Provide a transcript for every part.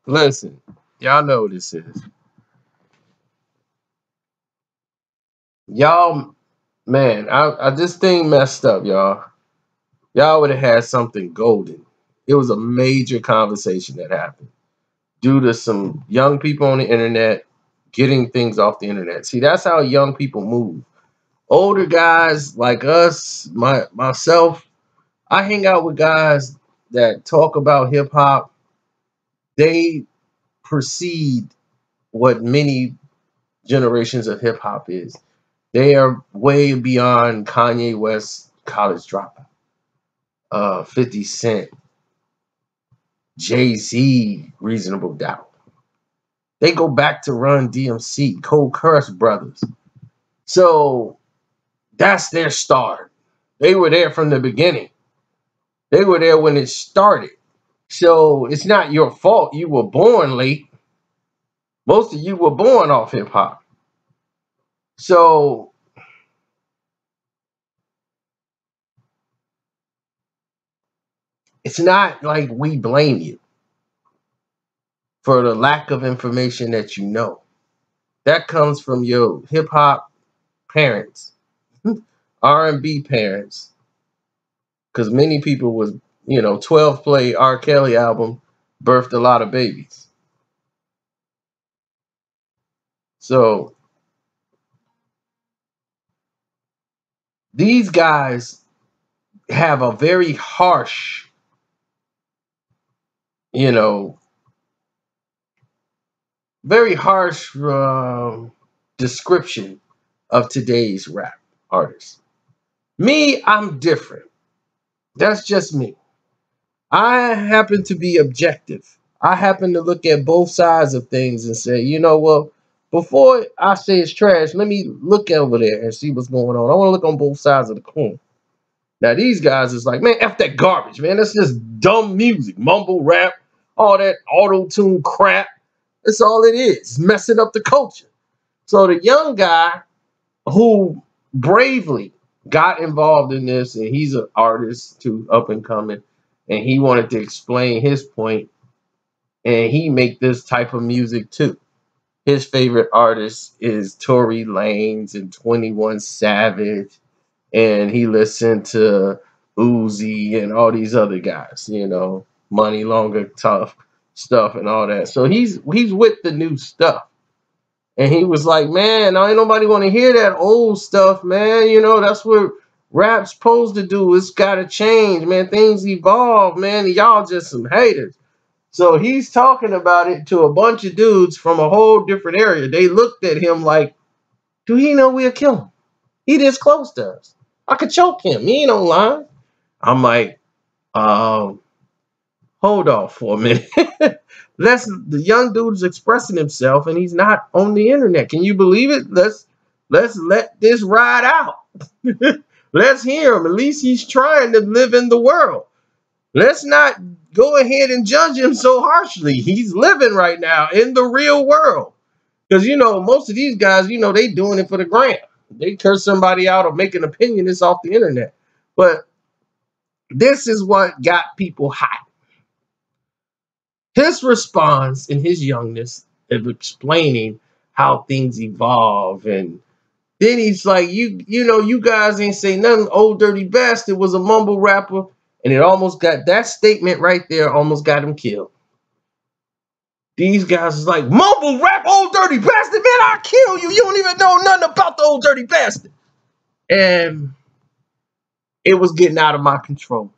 Listen, y'all know what this is. Y'all, man, I this thing messed up, y'all. Y'all would have had something golden. It was a major conversation that happened due to some young people on the internet getting things off the internet. See, that's how young people move. Older guys like us, myself, I hang out with guys that talk about hip hop. They precede what many generations of hip hop is. They are way beyond Kanye West, College Dropout, 50 Cent, Jay Z, Reasonable Doubt. They go back to Run DMC, Cold Crush Brothers. So that's their start. They were there from the beginning. They were there when it started. So it's not your fault you were born late. Most of you were born off hip hop. So it's not like we blame you for the lack of information that you know. That comes from your hip hop parents, R&B parents, because many people was, 12 play R. Kelly album birthed a lot of babies. So these guys have a very harsh, you know, very harsh description of today's rap artists. Me, I'm different. That's just me. I happen to be objective. I happen to look at both sides of things and say, well, before I say it's trash, let me look over there and see what's going on. I want to look on both sides of the coin. Now, these guys is like, man, F that garbage, man. That's just dumb music, mumble rap, all that auto-tune crap. That's all it is, messing up the culture. So the young guy who bravely got involved in this, and he's an artist too, up and coming, and he wanted to explain his point, and he make this type of music too. His favorite artist is Tory Lanez and 21 Savage, and he listened to Uzi and all these other guys, Money Longer, Tough stuff and all that. So he's with the new stuff. And he was like, man, ain't nobody want to hear that old stuff, man. That's what rap's supposed to do. It's got to change, man. Things evolve, man. Y'all just some haters. So he's talking about it to a bunch of dudes from a whole different area. They looked at him like, do he know we'll kill him? He this close to us. I could choke him. He ain't online. I'm like, um, hold off for a minute. The young dude's expressing himself and he's not on the internet. Can you believe it? Let's let this ride out. Let's hear him. At least he's trying to live in the world. Let's not go ahead and judge him so harshly. He's living right now in the real world. Because most of these guys, they doing it for the gram. They curse somebody out or make an opinion. It's off the internet. But this is what got people hot. His response in his youngness of explaining how things evolve, and then he's like, you guys ain't say nothing. Old Dirty Bastard was a mumble rapper, and it almost got that statement right there, almost got him killed. These guys is like, mumble rap, Old Dirty Bastard, man, I'll kill you. You don't even know nothing about the Old Dirty Bastard. And it was getting out of my control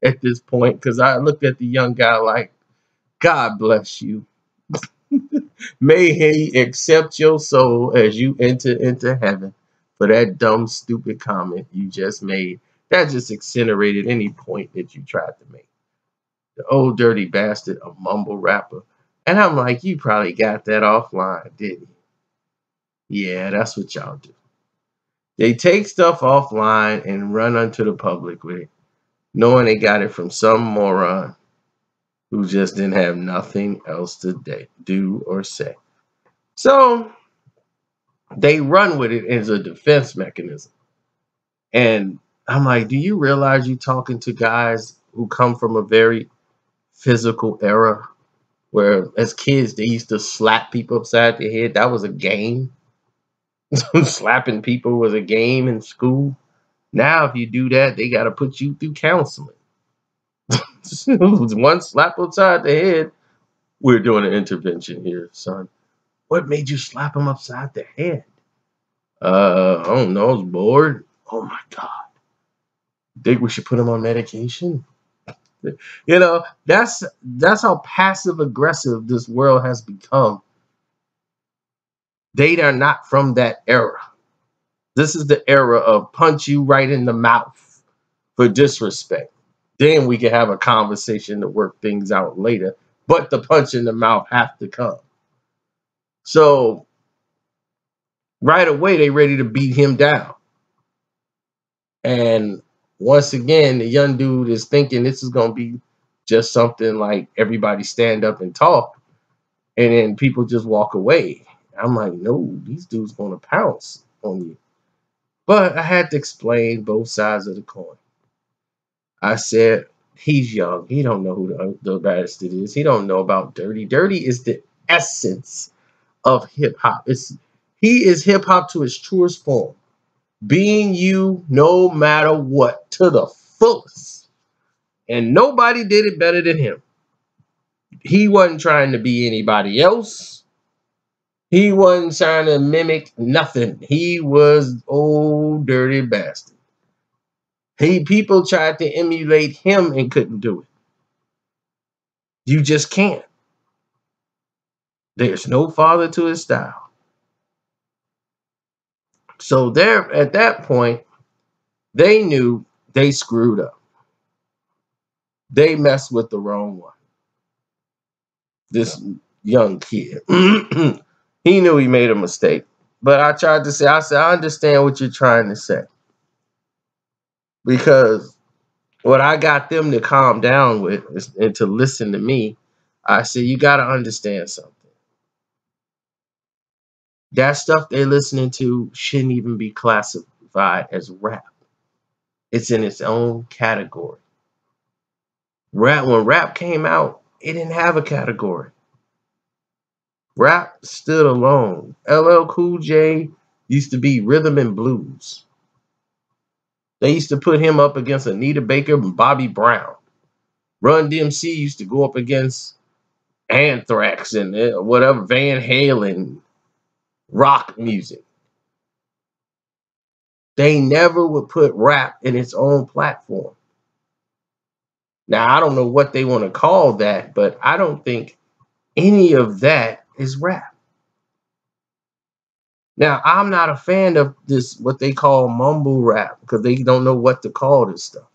at this point, because I looked at the young guy like, God bless you. May he accept your soul as you enter into heaven for that dumb, stupid comment you just made. That just incinerated any point that you tried to make. The Old Dirty Bastard, a mumble rapper. And I'm like, you probably got that offline, didn't you? Yeah, that's what y'all do. They take stuff offline and run unto the public with it, knowing they got it from some moron who just didn't have nothing else to do or say. So they run with it as a defense mechanism. And I'm like, do you realize you're talking to guys who come from a very physical era? where as kids they used to slap people upside the head. That was a game. Slapping people was a game in school. Now, if you do that, they got to put you through counseling. One slap upside the head. We're doing an intervention here, son. What made you slap him upside the head? I don't know. I was bored. Oh my God. Think we should put him on medication? That's how passive aggressive this world has become. They are not from that era. This is the era of punch you right in the mouth for disrespect. Then we can have a conversation to work things out later. But the punch in the mouth have to come. So right away, they ready to beat him down. And once again, the young dude is thinking this is going to be just something like everybody stand up and talk. And then people just walk away. I'm like, no, these dudes going to pounce on you. But I had to explain both sides of the coin. I said, he's young. He don't know who the bastard is. He don't know about Dirty. Dirty is the essence of hip hop. He is hip hop to its truest form. Being you no matter what to the fullest. And nobody did it better than him. He wasn't trying to be anybody else. He wasn't trying to mimic nothing. He was old dirty bastard. People tried to emulate him and couldn't do it. You just can't. There's no father to his style. So there, at that point, they knew they screwed up. They messed with the wrong one. This young kid. He knew he made a mistake. But I tried to say, I understand what you're trying to say. Because what I got them to calm down with and to listen to me, I said, you got to understand something. That stuff they're listening to shouldn't even be classified as rap. It's in its own category. When rap came out, it didn't have a category. Rap stood alone. LL Cool J used to be rhythm and blues. They used to put him up against Anita Baker and Bobby Brown. Run DMC used to go up against Anthrax and whatever, Van Halen, rock music. They never would put rap in its own platform. Now, I don't know what they want to call that, but I don't think any of that is rap. Now, I'm not a fan of this, what they call mumble rap, because they don't know what to call this stuff.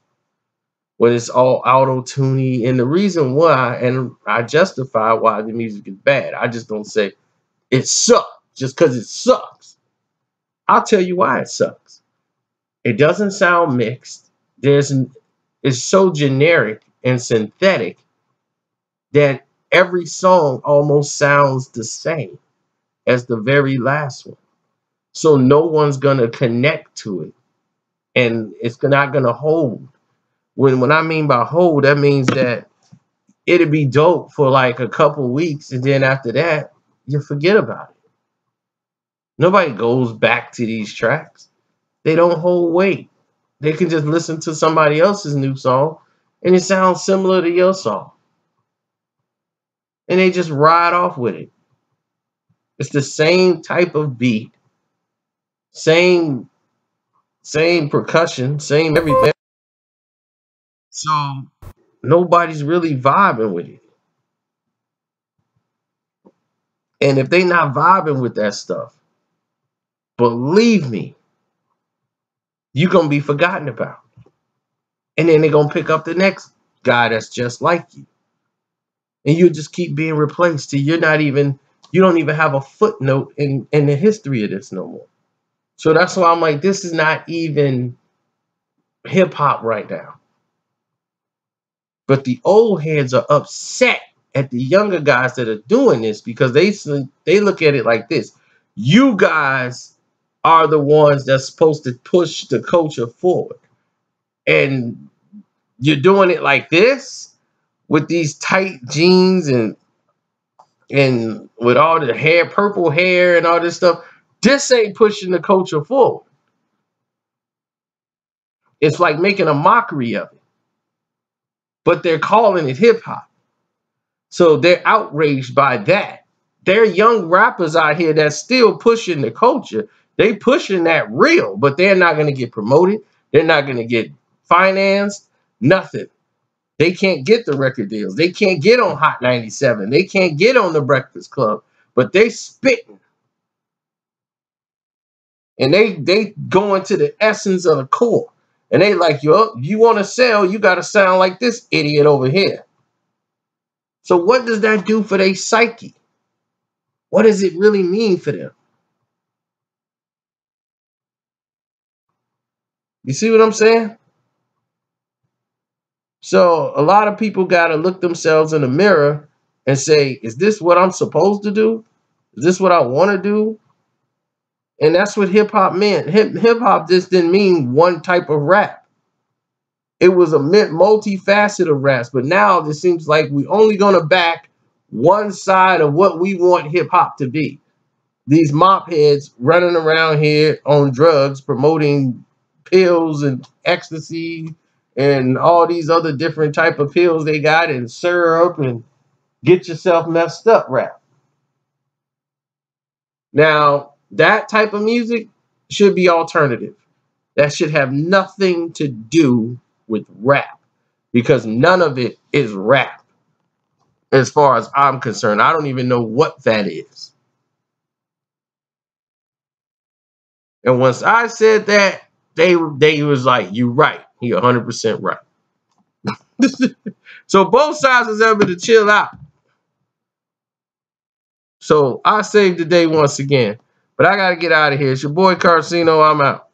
When it's all auto-tuney. And the reason why, and I justify why the music is bad. I just don't say it sucks just because it sucks. I'll tell you why it sucks. It doesn't sound mixed. It's so generic and synthetic that every song almost sounds the same as the very last one. So no one's going to connect to it. And it's not going to hold. When I mean by hold, that means that it'd be dope for like a couple weeks. And then after that, you forget about it. Nobody goes back to these tracks. They don't hold weight. They can just listen to somebody else's new song and it sounds similar to your song. And they just ride off with it. It's the same type of beat, same percussion, same everything. So nobody's really vibing with it. And if they not vibing with that stuff, believe me, you're going to be forgotten about. And then they're going to pick up the next guy that's just like you. And you'll just keep being replaced till you don't even have a footnote in the history of this no more. So that's why I'm like, this is not even hip hop right now. But the old heads are upset at the younger guys that are doing this because they look at it like this. You guys are the ones that's supposed to push the culture forward. And you're doing it like this with these tight jeans and and with all the hair, purple hair and all this stuff, this ain't pushing the culture forward. It's like making a mockery of it, but they're calling it hip hop. So they're outraged by that. There are young rappers out here that's still pushing the culture. They pushing that real, but they're not going to get promoted. They're not going to get financed, nothing. They can't get the record deals. They can't get on Hot 97. They can't get on the Breakfast Club, but they spitting. And they go into the essence of the core. And they like, yo, you want to sell, you got to sound like this idiot over here. So what does that do for their psyche? What does it really mean for them? You see what I'm saying? So a lot of people got to look themselves in the mirror and say, is this what I'm supposed to do? Is this what I want to do? And that's what hip hop meant. Hip hop just didn't mean one type of rap. It was a multifaceted of raps. But now it seems like we only going to back one side of what we want hip hop to be. These mop heads running around here on drugs, promoting pills and ecstasy and all these other different type of pills they got and syrup and get yourself messed up rap. Now, that type of music should be alternative. That should have nothing to do with rap because none of it is rap as far as I'm concerned. I don't even know what that is. And once I said that, they was like, "You right. He 100% right." So both sides was able to chill out. So I saved the day once again. But I got to get out of here. It's your boy Carcino. I'm out.